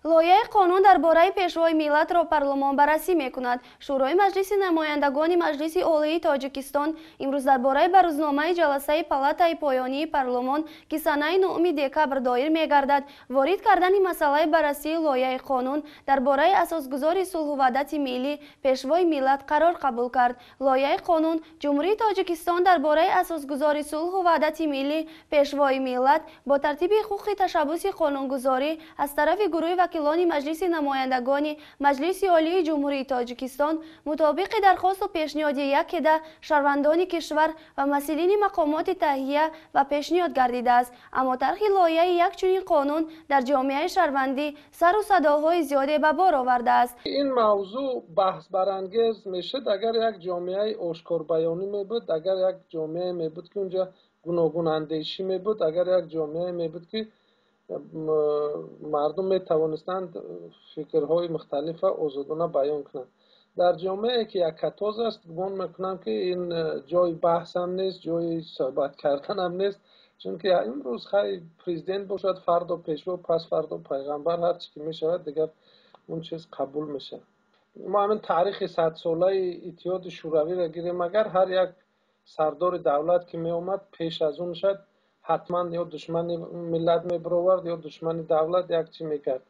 لایحه قانون درباره پیشوای ملت را پارلمان بررسی میکند. شورای مجلس نمایندگان مجلس عالی تاجیکستان امروز درباره به روزنامه جلسه پالاتای پایانی پارلمان که سنه 9 دکبر دایر میگردد وارد کردن مسئله بررسی لایحه قانون درباره اساسگذاری صلح و وحدت ملی پیشوای ملت قرار قبول کرد. لایحه قانون جمهوری تاجیکستان درباره اساسگذاری صلح و وحدت ملی پیشوای ملت با ترتیب حقوق تشبث قانونگذاری از طرف گروه وکیلان مجلس نمایندگان مجلس عالی جمهوری تاجیکستان مطابق درخواست و پیشنهاد یک عده شهروندان کشور و مسئولین مقامات تهیه و پیشنهاد گردیده است. اما طرح لایحه یک چنین قانون در جامعه شهروندی سر و صداهای زیادی به بار آورده است. این موضوع بحث برانگیز میشه اگر یک جامعه آشکار بیانی می بود، اگر یک جامعه می بود که اونجا گوناگون اندیشی می بود، اگر یک جامعه می بود که مردم می توانستند فکرهای مختلف آزادانه بیان کنند. در جامعه که یک کتاز است گمان میکنم که این جای بحث هم نیست، جای صحبت کردن هم نیست، چون که امروز خیلی پرزیدنت باشد، فردا پیشوا، پس فردا پیغمبر، هر چی که میشود دیگر اون چیز قبول میشه. ما همین تاریخ 100 ساله اتحاد شوروی را گیریم، اگر هر یک سردار دولت که می اومد پیش از اون شد حتما یا دشمن ملت می برآورد یا دشمن دولت یک چی میکرد.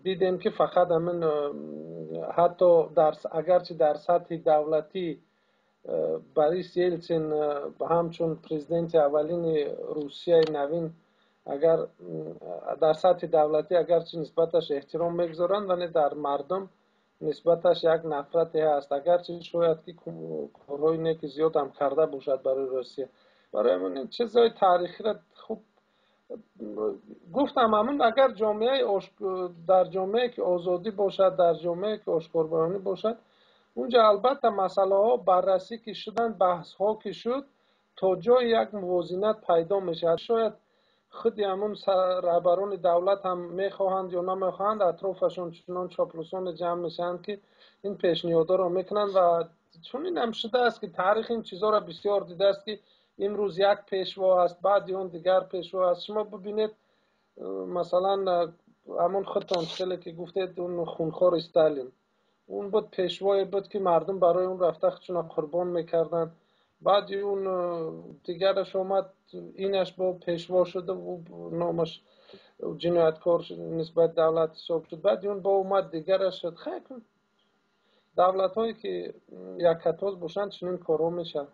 دیدیم که فقط همین حتی اگرچه در سطح دولتی بوریس یلتسین همچون پرزیدنت اولین روسیه نوین اگر در سطح دولتی اگرچه نسبتش احترام میگذارند ولی در مردم نسبتش یک نفرت هست، اگرچه شاید که کارهای نیکی زیاد هم کرده باشد برای روسیه. برای همین چیزهای تاریخی را خوب گفتم. همون اگر در جامعه که آزادی باشد، در جامعه که آشکار بیانی باشد، اونجا البته مسئله ها بررسی که شدن، بحث ها که شد، تا جای یک موازنت پیدا میشه. شاید خود همون رهبران دولت هم میخواهند یا نمیخواهند اطرافشون چنان چاپلوسان جمع میشن که این پیشنهادها را میکنند و چون این هم شده است که تاریخ این چیزها را بسیار دیده است که امروز یک پیشوا است، بعد اون دیگر پیشوا است. شما ببینید مثلا همون خودتان خیلی که گفتید اون خونخوار استالین، اون بود پیشوای بود که مردم برای اون رفته خودشون قربان میکردن. بعد اون دیگرش اومد اینش با پیشوا شده و نامش جنایتکار نسبت دولت حساب شد. بعد اون با اومد دیگرش شد. خیلی دولت هایی که یک کتاز باشند چنین کارو میشه.